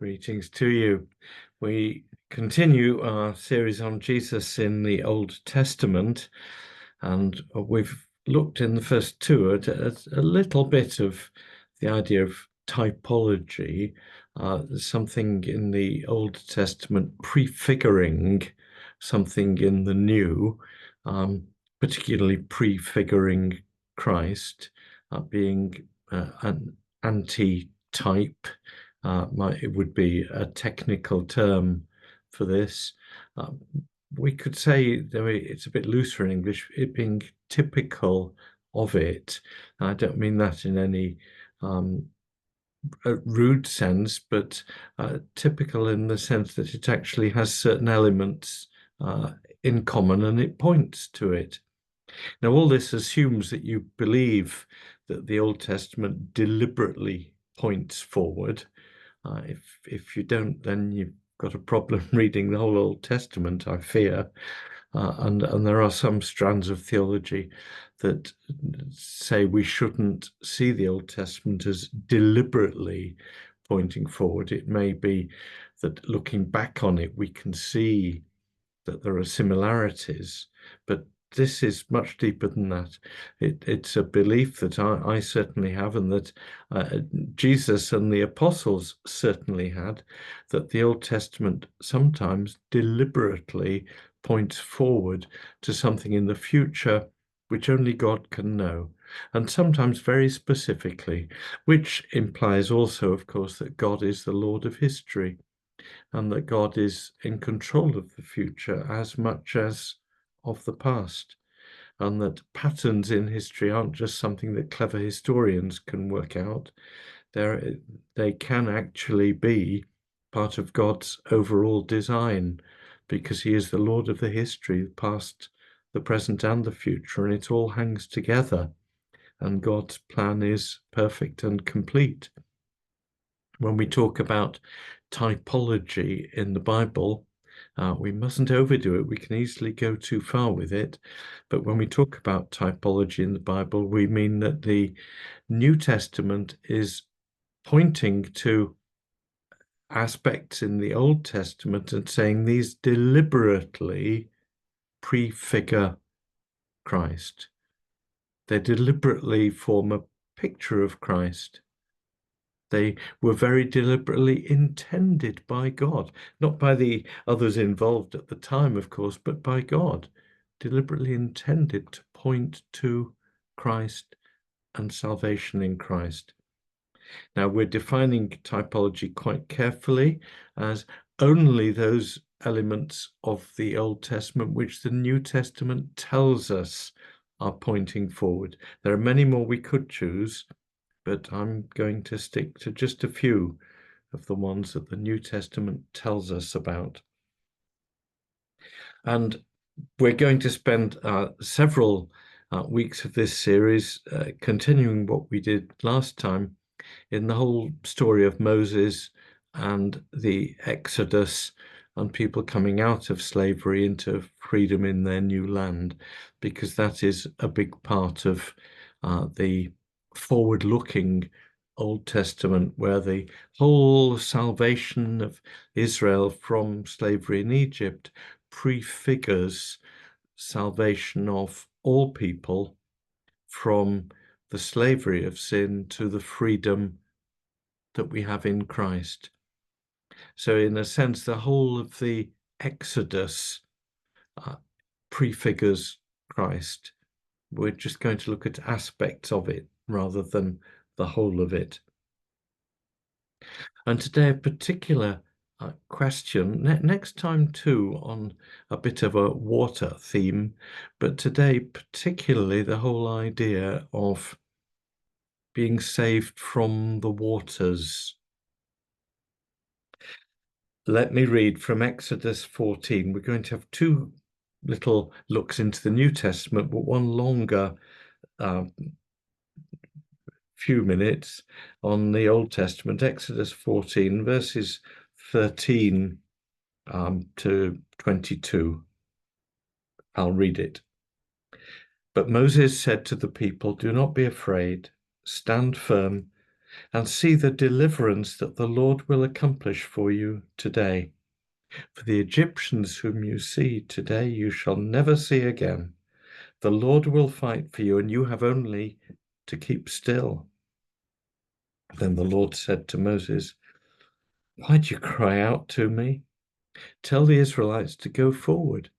Greetings to you. We continue our series on Jesus in the Old Testament, and we've looked in the first two at a little bit of the idea of typology, something in the Old Testament prefiguring something in the New, particularly prefiguring Christ, being an anti-type. It would be a technical term for this. We could say, though it's a bit looser in English, it being typical of it. I don't mean that in any rude sense, but typical in the sense that it actually has certain elements in common and it points to it. Now, all this assumes that you believe that the Old Testament deliberately points forward. If you don't, then you've got a problem reading the whole Old Testament, I fear. And there are some strands of theology that say we shouldn't see the Old Testament as deliberately pointing forward. It may be that looking back on it, we can see that there are similarities, but this is much deeper than that. It's a belief that I certainly have, and that Jesus and the apostles certainly had, that the Old Testament sometimes deliberately points forward to something in the future which only God can know, and sometimes very specifically, which implies also, of course, that God is the Lord of history, and that God is in control of the future as much as of the past, and that patterns in history aren't just something that clever historians can work out. They can actually be part of God's overall design, because he is the Lord of the history, the past, the present, and the future, and it all hangs together, and God's plan is perfect and complete. When we talk about typology in the Bible, we mustn't overdo it. We can easily go too far with it. But when we talk about typology in the Bible, we mean that the New Testament is pointing to aspects in the Old Testament and saying these deliberately prefigure Christ. They deliberately form a picture of Christ. They were very deliberately intended by God, not by the others involved at the time, of course, but by God, deliberately intended to point to Christ and salvation in Christ. Now, we're defining typology quite carefully as only those elements of the Old Testament which the New Testament tells us are pointing forward. There are many more we could choose, but I'm going to stick to just a few of the ones that the New Testament tells us about. And we're going to spend several weeks of this series continuing what we did last time in the whole story of Moses and the Exodus and people coming out of slavery into freedom in their new land, because that is a big part of the forward-looking Old Testament, where the whole salvation of Israel from slavery in Egypt prefigures salvation of all people from the slavery of sin to the freedom that we have in Christ. So in a sense, the whole of the Exodus prefigures Christ. We're just going to look at aspects of it rather than the whole of it. And today, a particular question, next time too, on a bit of a water theme, but today particularly the whole idea of being saved from the waters. Let me read from Exodus 14. We're going to have two little looks into the New Testament, but one longer few minutes on the Old Testament. Exodus 14, verses 13 to 22. I'll read it. But Moses said to the people, "Do not be afraid, stand firm, and see the deliverance that the Lord will accomplish for you today. For the Egyptians whom you see today, you shall never see again. The Lord will fight for you, and you have only to keep still." Then the Lord said to Moses, "Why do you cry out to me? Tell the Israelites to go forward.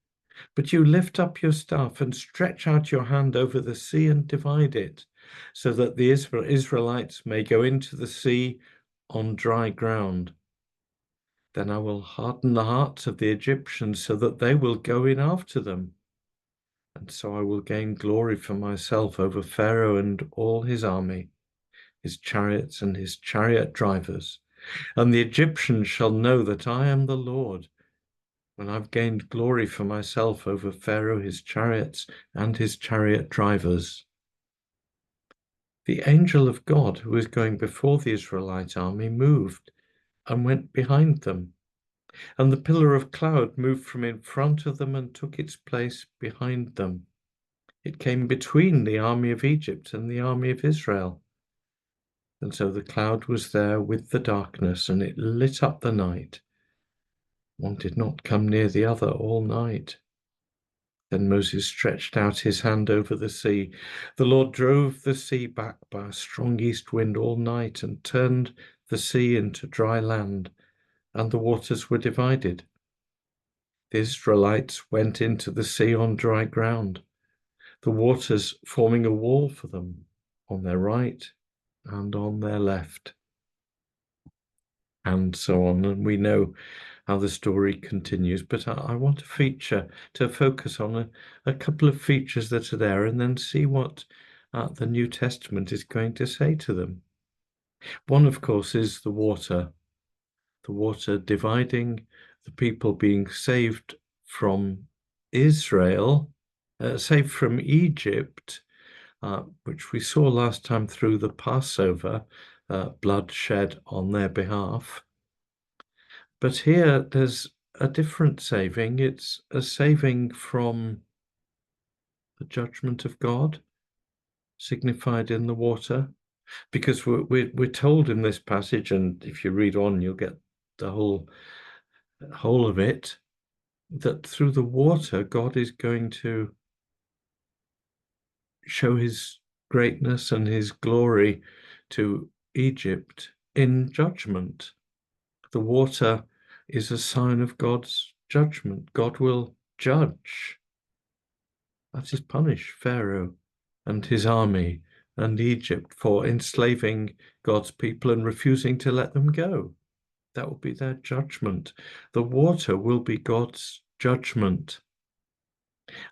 But you lift up your staff and stretch out your hand over the sea and divide it, so that the Israelites may go into the sea on dry ground. Then I will harden the hearts of the Egyptians so that they will go in after them. And so I will gain glory for myself over Pharaoh and all his army, his chariots and his chariot drivers. And the Egyptians shall know that I am the Lord, when I've gained glory for myself over Pharaoh, his chariots, and his chariot drivers." The angel of God, who was going before the Israelite army, moved and went behind them. And the pillar of cloud moved from in front of them and took its place behind them. It came between the army of Egypt and the army of Israel. And so the cloud was there with the darkness, and it lit up the night. One did not come near the other all night. Then Moses stretched out his hand over the sea. The Lord drove the sea back by a strong east wind all night and turned the sea into dry land, and the waters were divided. The Israelites went into the sea on dry ground, the waters forming a wall for them on their right and on their left, and so on. And we know how the story continues, but I want to focus on a couple of features that are there and then see what the New Testament is going to say to them. One, of course, is the water dividing, the people being saved from Israel, saved from Egypt, which we saw last time through the Passover, blood shed on their behalf. But here there's a different saving. It's a saving from the judgment of God, signified in the water, because we're told in this passage, and if you read on, you'll get the whole of it, that through the water, God is going to show his greatness and his glory to Egypt in judgment. The water is a sign of God's judgment. God will judge, that is, punish Pharaoh and his army and Egypt for enslaving God's people and refusing to let them go. That will be their judgment. The water will be God's judgment.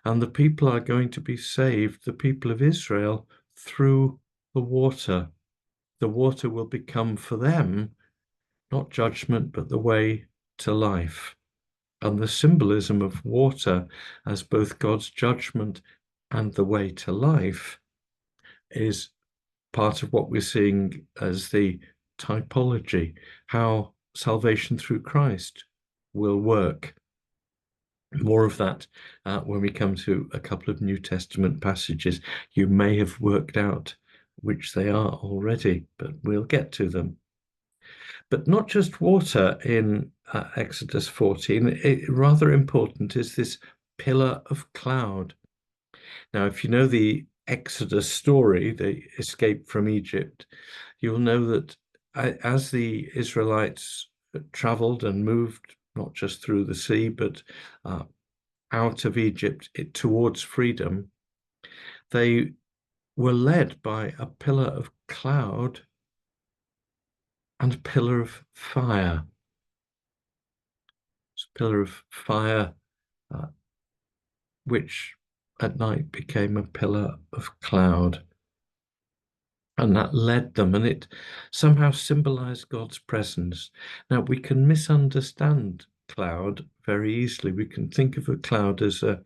And the people are going to be saved, the people of Israel, through the water. The water will become for them not judgment, but the way to life. And the symbolism of water as both God's judgment and the way to life is part of what we're seeing as the typology, how salvation through Christ will work. More of that when we come to a couple of New Testament passages. You may have worked out which they are already, but we'll get to them. But not just water in Exodus 14, rather important is this pillar of cloud. Now, if you know the Exodus story, the escape from Egypt, you'll know that as the Israelites traveled and moved, not just through the sea, but out of Egypt towards freedom, they were led by a pillar of cloud and a pillar of fire. It's a pillar of fire which at night became a pillar of cloud. And that led them, and it somehow symbolized God's presence. Now, we can misunderstand cloud very easily. We can think of a cloud as a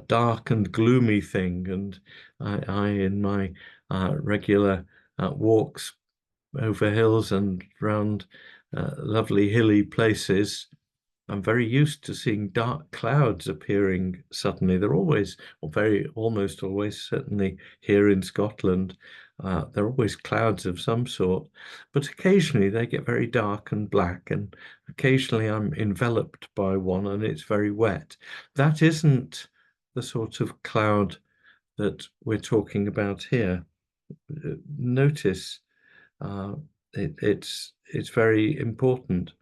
dark and gloomy thing. And I in my regular walks over hills and round lovely hilly places, I'm very used to seeing dark clouds appearing suddenly. They're always, or almost always, certainly here in Scotland, They're always clouds of some sort, but occasionally they get very dark and black, and occasionally I'm enveloped by one and it's very wet. That isn't the sort of cloud that we're talking about here. Notice it's very important.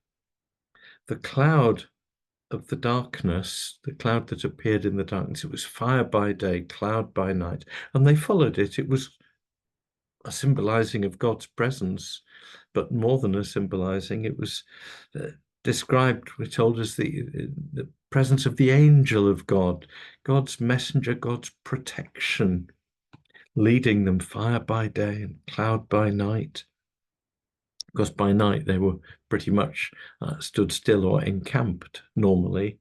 The cloud of the darkness, the cloud that appeared in the darkness, it was fire by day, cloud by night, and they followed it. It was a symbolizing of God's presence, but more than a symbolizing, it was described, we're told, as the presence of the angel of God, God's messenger, God's protection, leading them fire by day and cloud by night. Because by night they were pretty much stood still or encamped normally,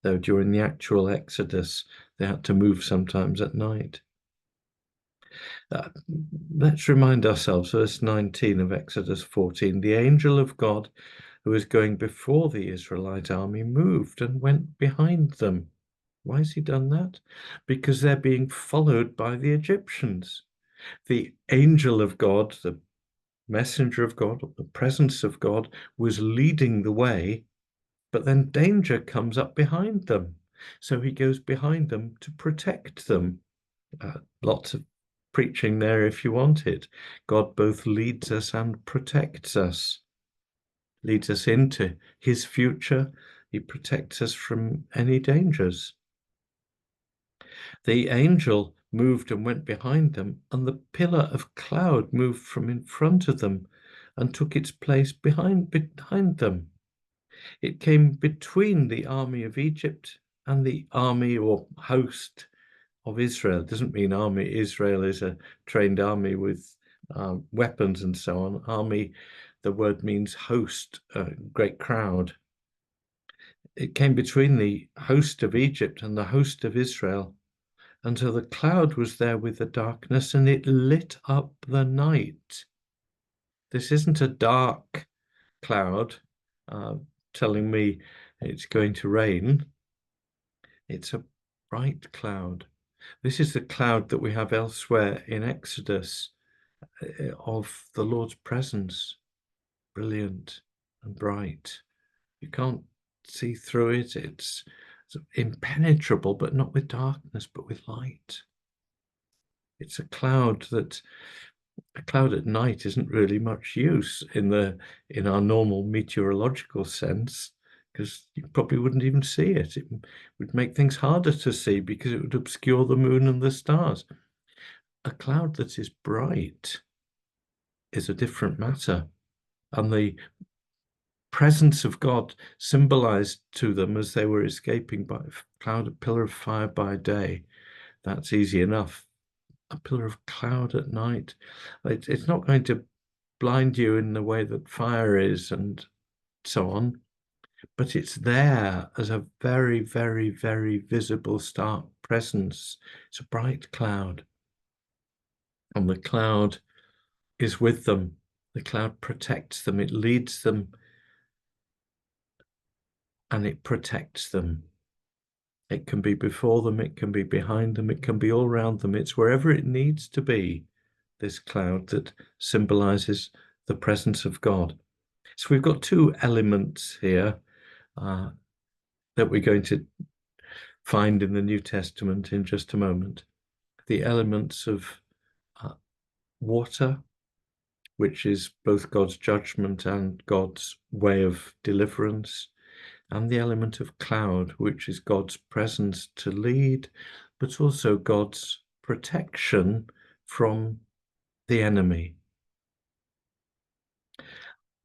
though during the actual Exodus they had to move sometimes at night. Let's remind ourselves, verse 19 of Exodus 14, the angel of God who was going before the Israelite army moved and went behind them. Why has he done that? Because they're being followed by the Egyptians. The angel of God, the messenger of God, the presence of God, was leading the way, but then danger comes up behind them. So he goes behind them to protect them. Lots of preaching there if you want it. God both leads us and protects us, leads us into his future. He protects us from any dangers. The angel moved and went behind them, and the pillar of cloud moved from in front of them and took its place behind them. It came between the army of Egypt and the army or host of Israel. It doesn't mean army. Israel is a trained army with weapons and so on. Army, the word means host, great crowd. It came between the host of Egypt and the host of Israel until the cloud was there with the darkness and it lit up the night. This isn't a dark cloud telling me it's going to rain. It's a bright cloud. This is the cloud that we have elsewhere in Exodus of the Lord's presence, brilliant and bright. You can't see through it. It's impenetrable, but not with darkness, but with light. It's a cloud at night isn't really much use in our normal meteorological sense, because you probably wouldn't even see it. It would make things harder to see because it would obscure the moon and the stars. A cloud that is bright is a different matter, and the presence of God symbolized to them as they were escaping by a pillar of fire by day. That's easy enough. A pillar of cloud at night, it's not going to blind you in the way that fire is and so on, but it's there as a very, very, very visible, stark presence. It's a bright cloud, and the cloud is with them. The cloud protects them, it leads them, and it protects them. It can be before them, it can be behind them, it can be all around them. It's wherever it needs to be, this cloud that symbolizes the presence of God. So we've got two elements here that we're going to find in the New Testament in just a moment. The elements of water, which is both God's judgment and God's way of deliverance, and the element of cloud, which is God's presence to lead, but also God's protection from the enemy.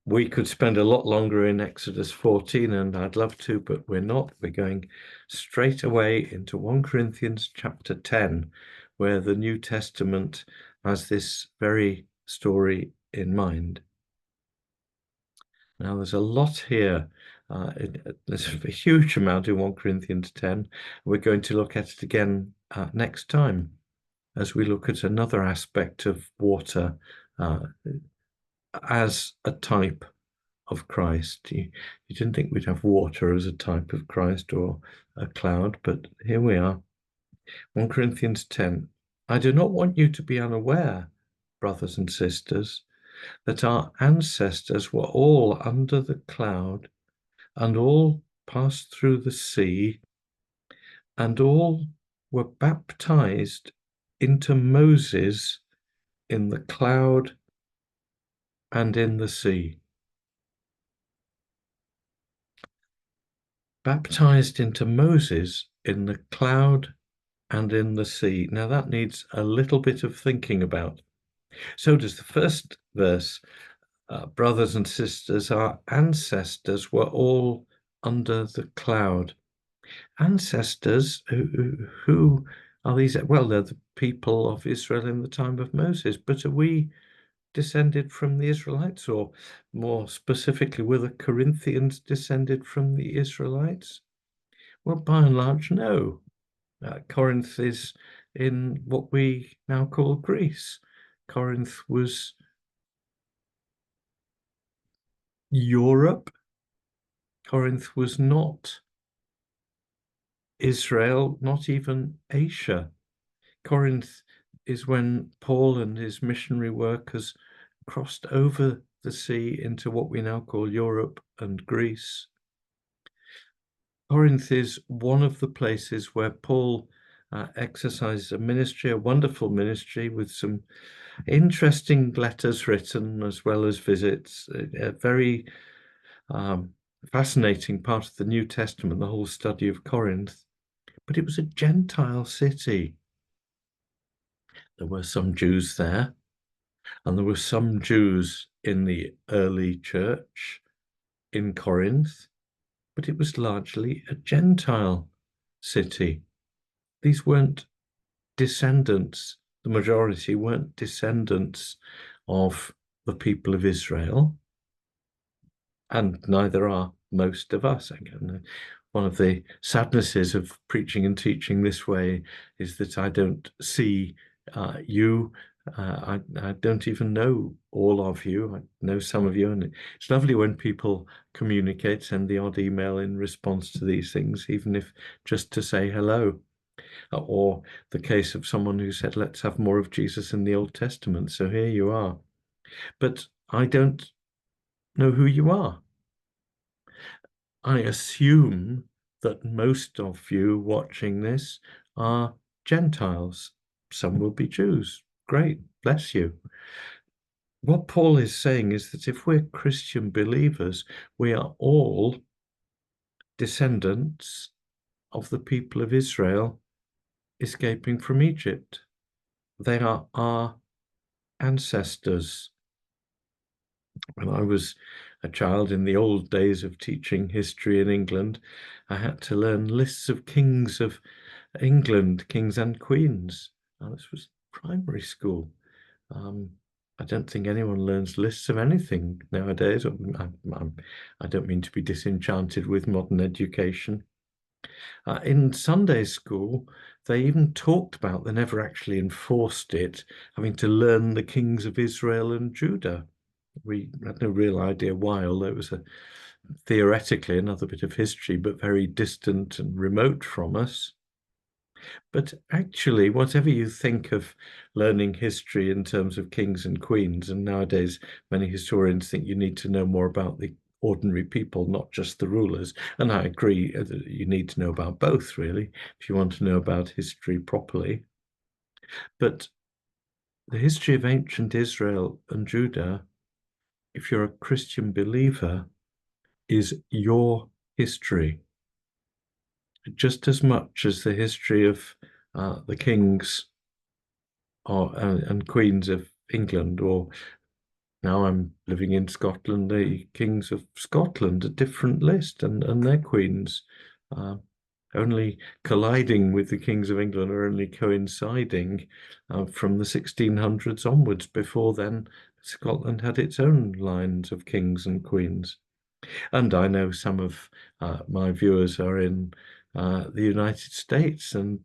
We could spend a lot longer in Exodus 14, and I'd love to, but we're not. We're going straight away into 1 Corinthians chapter 10, where the New Testament has this very story in mind. Now, there's a lot here. There's a huge amount in 1 Corinthians 10. We're going to look at it again next time as we look at another aspect of water as a type of Christ. You didn't think we'd have water as a type of Christ or a cloud, but here we are. 1 Corinthians 10. I do not want you to be unaware brothers and sisters, that our ancestors were all under the cloud and all passed through the sea and all were baptized into Moses in the cloud and in the sea. Baptized into Moses in the cloud and in the sea. Now that needs a little bit of thinking about. So does the first verse. Brothers and sisters, our ancestors were all under the cloud. Ancestors, who are these? Well, they're the people of Israel in the time of Moses, but are we descended from the Israelites, or more specifically, were the Corinthians descended from the Israelites? Well, by and large, no. Corinth is in what we now call Greece. Corinth was Europe. Corinth was not Israel, not even Asia. Corinth is when Paul and his missionary workers crossed over the sea into what we now call Europe and Greece. Corinth is one of the places where Paul exercises a ministry, a wonderful ministry with some interesting letters written as well as visits, a very fascinating part of the New Testament, the whole study of Corinth. But it was a Gentile city. There were some Jews there, and there were some Jews in the early church in Corinth, but it was largely a Gentile city. These weren't descendants, the majority weren't descendants of the people of Israel, and neither are most of us. Again, one of the sadnesses of preaching and teaching this way is that I don't see you. I don't even know all of you. I know some of you, and it's lovely when people communicate, send the odd email in response to these things, even if just to say hello. Or the case of someone who said, let's have more of Jesus in the Old Testament. So here you are. But I don't know who you are. I assume that most of you watching this are Gentiles. Some will be Jews. Great, bless you. What Paul is saying is that if we're Christian believers, we are all descendants of the people of Israel escaping from Egypt. They are our ancestors. When I was a child in the old days of teaching history in England, I had to learn lists of kings of England, kings and queens. This was primary school. I don't think anyone learns lists of anything nowadays. I don't mean to be disenchanted with modern education. In Sunday school, they even talked about, they never actually enforced it, having to learn the kings of Israel and Judah. We had no real idea why, although it was theoretically another bit of history, but very distant and remote from us. But actually, whatever you think of learning history in terms of kings and queens, and nowadays many historians think you need to know more about the ordinary people, not just the rulers. And I agree that you need to know about both, really, if you want to know about history properly. But the history of ancient Israel and Judah, if you're a Christian believer, is your history, just as much as the history of the kings and queens of England, or now I'm living in Scotland, the kings of Scotland, a different list, and their queens only colliding with the kings of England, or only coinciding from the 1600s onwards. Before then, Scotland had its own lines of kings and queens. And I know some of my viewers are in the United States, and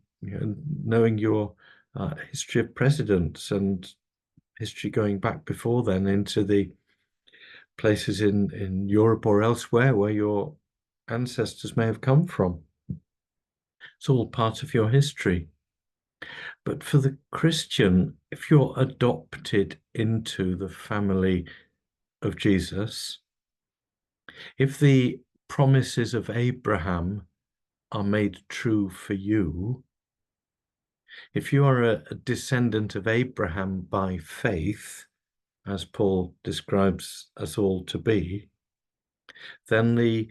knowing your history of presidents and history going back before then into the places in Europe or elsewhere where your ancestors may have come from. It's all part of your history. But for the Christian, if you're adopted into the family of Jesus, if the promises of Abraham are made true for you, if you are a descendant of Abraham by faith, as Paul describes us all to be, then the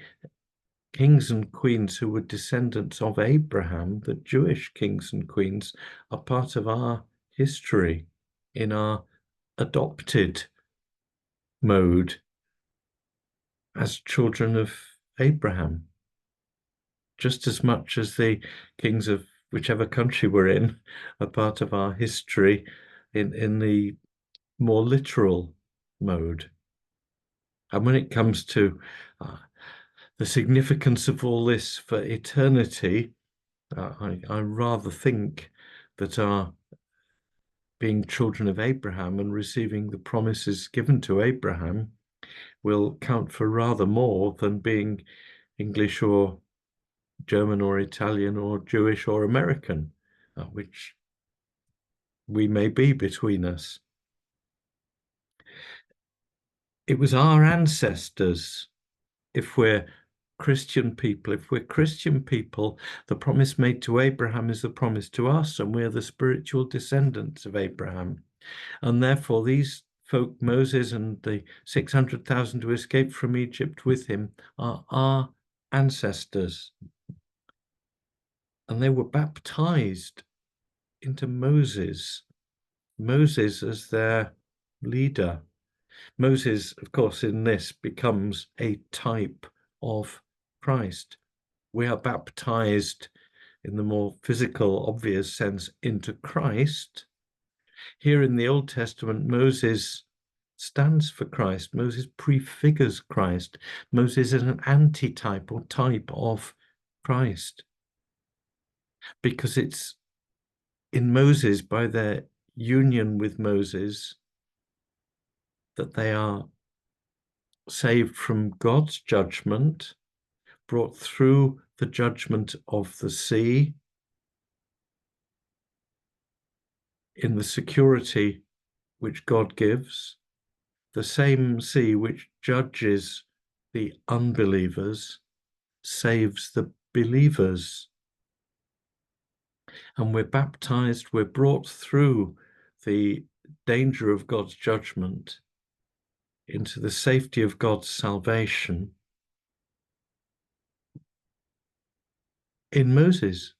kings and queens who were descendants of Abraham, the Jewish kings and queens, are part of our history in our adopted mode as children of Abraham, just as much as the kings of whichever country we're in are part of our history in the more literal mode. And when it comes to the significance of all this for eternity, I rather think that our being children of Abraham and receiving the promises given to Abraham will count for rather more than being English or German or Italian or Jewish or American, which we may be between us. It was our ancestors. If we're Christian people, the promise made to Abraham is the promise to us, and we're the spiritual descendants of Abraham. And therefore, these folk, Moses and the 600,000 who escaped from Egypt with him, are our ancestors. And they were baptized into Moses as their leader. Moses, of course, in this becomes a type of Christ. We are baptized in the more physical, obvious sense into Christ. Here in the Old Testament, Moses stands for Christ. Moses prefigures Christ. Moses is an antitype or type of Christ, because it's in Moses, by their union with Moses, that they are saved from God's judgment, brought through the judgment of the sea in the security which God gives, the same sea which judges the unbelievers saves the believers. And we're baptized, we're brought through the danger of God's judgment into the safety of God's salvation in Moses,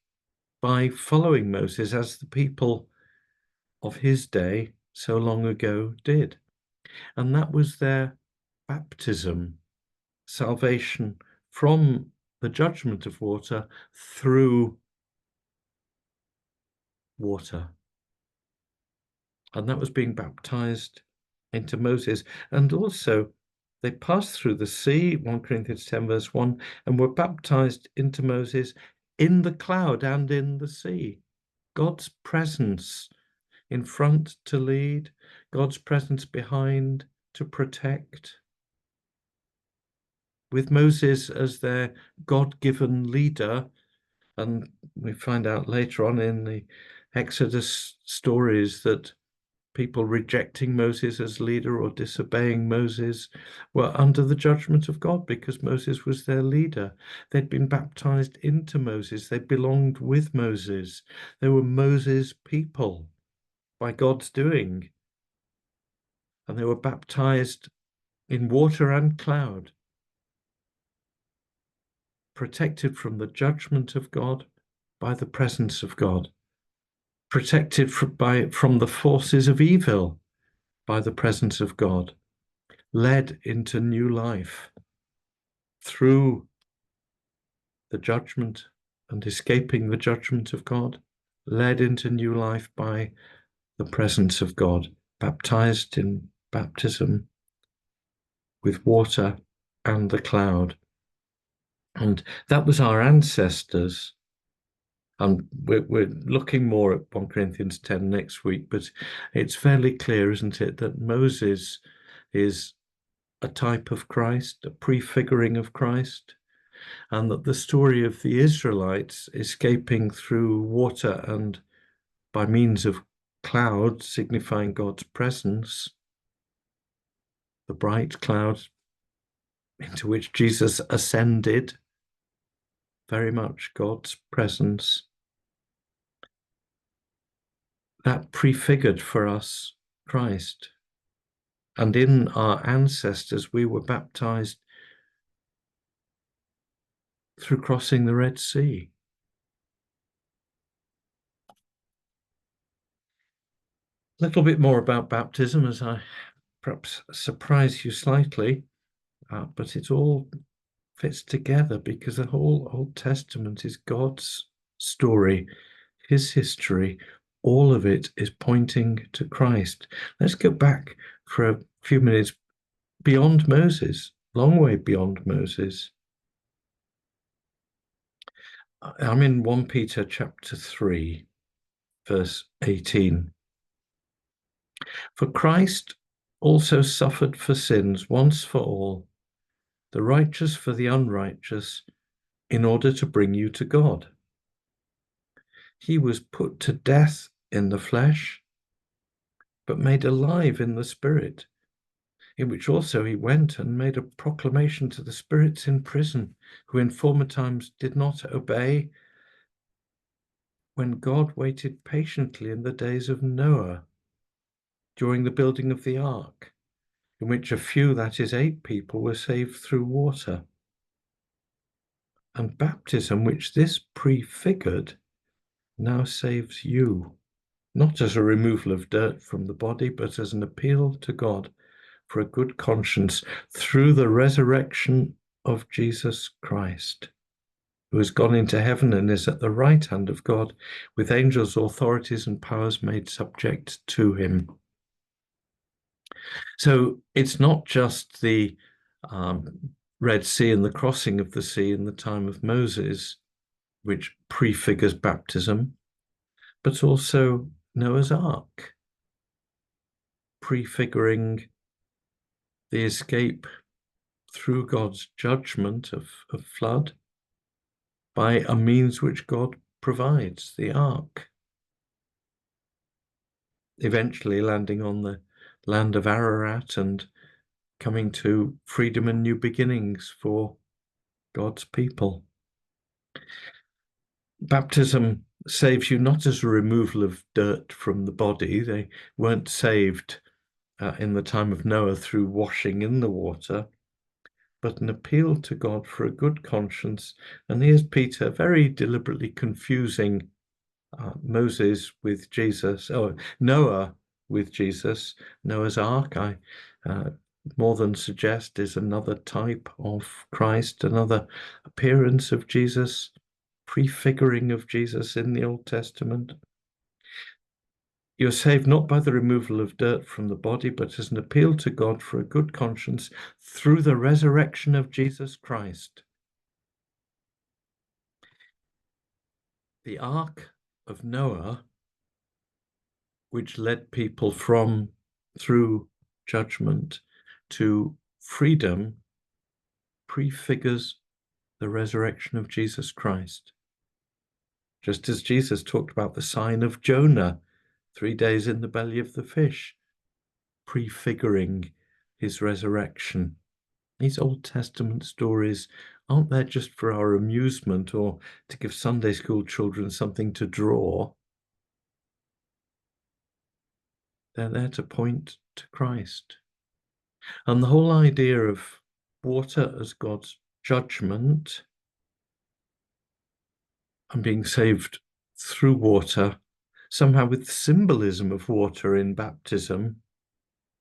by following Moses as the people of his day so long ago did. And that was their baptism, salvation from the judgment of water through water. And that was being baptized into Moses. And also they passed through the sea, 1 Corinthians 10 verse 1, and were baptized into Moses in the cloud and in the sea. God's presence in front to lead, God's presence behind to protect, with Moses as their God-given leader. And we find out later on in the Exodus stories that people rejecting Moses as leader or disobeying Moses were under the judgment of God, because Moses was their leader. They'd been baptized into Moses. They belonged with Moses. They were Moses' people by God's doing. And they were baptized in water and cloud, protected from the judgment of God by the presence of God, protected from the forces of evil by the presence of God, led into new life through the judgment and escaping the judgment of God, led into new life by the presence of God, baptized in baptism with water and the cloud. And that was our ancestors. And we're looking more at 1 Corinthians 10 next week, but it's fairly clear, isn't it, that Moses is a type of Christ, a prefiguring of Christ, and that the story of the Israelites escaping through water and by means of clouds signifying God's presence, the bright cloud into which Jesus ascended, very much God's presence. That prefigured for us Christ. And in our ancestors, we were baptized through crossing the Red Sea. A little bit more about baptism, as I perhaps surprise you slightly, but it all fits together because the whole Old Testament is God's story, his history. All of it is pointing to Christ. Let's go back for a few minutes beyond Moses, long way beyond Moses. I'm in 1 Peter chapter 3, verse 18. For Christ also suffered for sins once for all, the righteous for the unrighteous, in order to bring you to God. He was put to death in the flesh, but made alive in the spirit, in which also he went and made a proclamation to the spirits in prison, who in former times did not obey, when God waited patiently in the days of Noah, during the building of the ark, in which a few, that is 8 people, were saved through water. And baptism, which this prefigured, now saves you, not as a removal of dirt from the body, but as an appeal to God for a good conscience through the resurrection of Jesus Christ, who has gone into heaven and is at the right hand of God, with angels, authorities, and powers made subject to him. So it's not just the Red Sea and the crossing of the sea in the time of Moses, which prefigures baptism, but also Noah's Ark, prefiguring the escape through God's judgment of flood by a means which God provides, the ark, eventually landing on the land of Ararat and coming to freedom and new beginnings for God's people. Baptism saves you not as a removal of dirt from the body. They weren't saved in the time of Noah through washing in the water, but an appeal to God for a good conscience. And here's Peter very deliberately confusing Moses with Jesus, or Noah with Jesus. Noah's Ark, I more than suggest, is another type of Christ, another appearance of Jesus, prefiguring of Jesus in the Old Testament. You're saved not by the removal of dirt from the body, but as an appeal to God for a good conscience through the resurrection of Jesus Christ. The Ark of Noah, which led people through judgment to freedom, prefigures the resurrection of Jesus Christ. Just as Jesus talked about the sign of Jonah, 3 days in the belly of the fish, prefiguring his resurrection. These Old Testament stories aren't there just for our amusement or to give Sunday school children something to draw. They're there to point to Christ. And the whole idea of water as God's judgment and being saved through water, somehow with symbolism of water in baptism,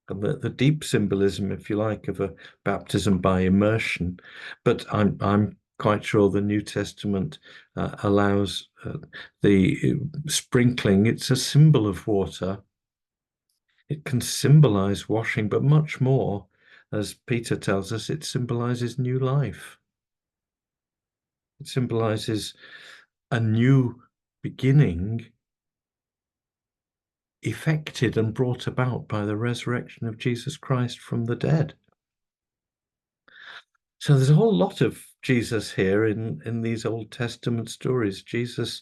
and the deep symbolism, if you like, of a baptism by immersion. But I'm quite sure the New Testament allows the sprinkling. It's a symbol of water. It can symbolize washing, but much more, as Peter tells us, it symbolizes new life. It symbolizes a new beginning effected and brought about by the resurrection of Jesus Christ from the dead. So there's a whole lot of Jesus here in these Old Testament stories. Jesus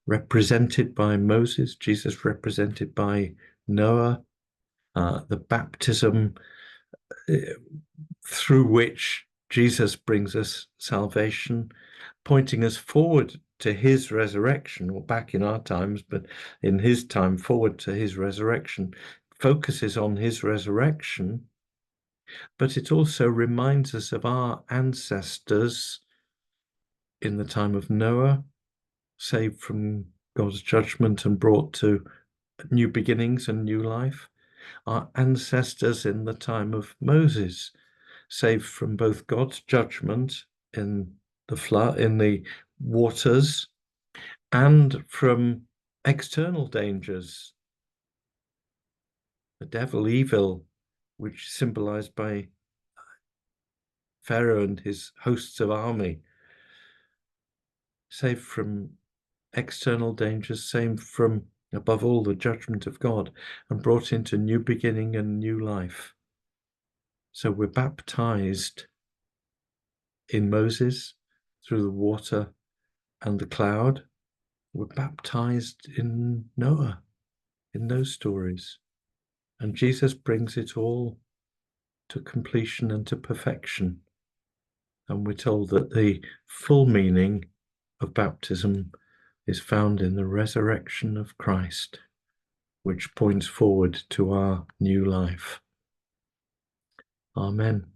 represented by Moses, Jesus represented by Noah, the baptism through which Jesus brings us salvation, pointing us forward to his resurrection, or back in our times, but in his time, forward to his resurrection, focuses on his resurrection, but it also reminds us of our ancestors in the time of Noah, saved from God's judgment and brought to new beginnings and new life. Our ancestors in the time of Moses, saved from both God's judgment in the flood, in the waters, and from external dangers, the devil, evil, which is symbolized by Pharaoh and his hosts of army, saved from external dangers, saved from, above all, the judgment of God, and brought into new beginning and new life. So we're baptized in Moses through the water and the cloud. We're baptized in Noah, in those stories. And Jesus brings it all to completion and to perfection. And we're told that the full meaning of baptism is found in the resurrection of Christ, which points forward to our new life. Amen.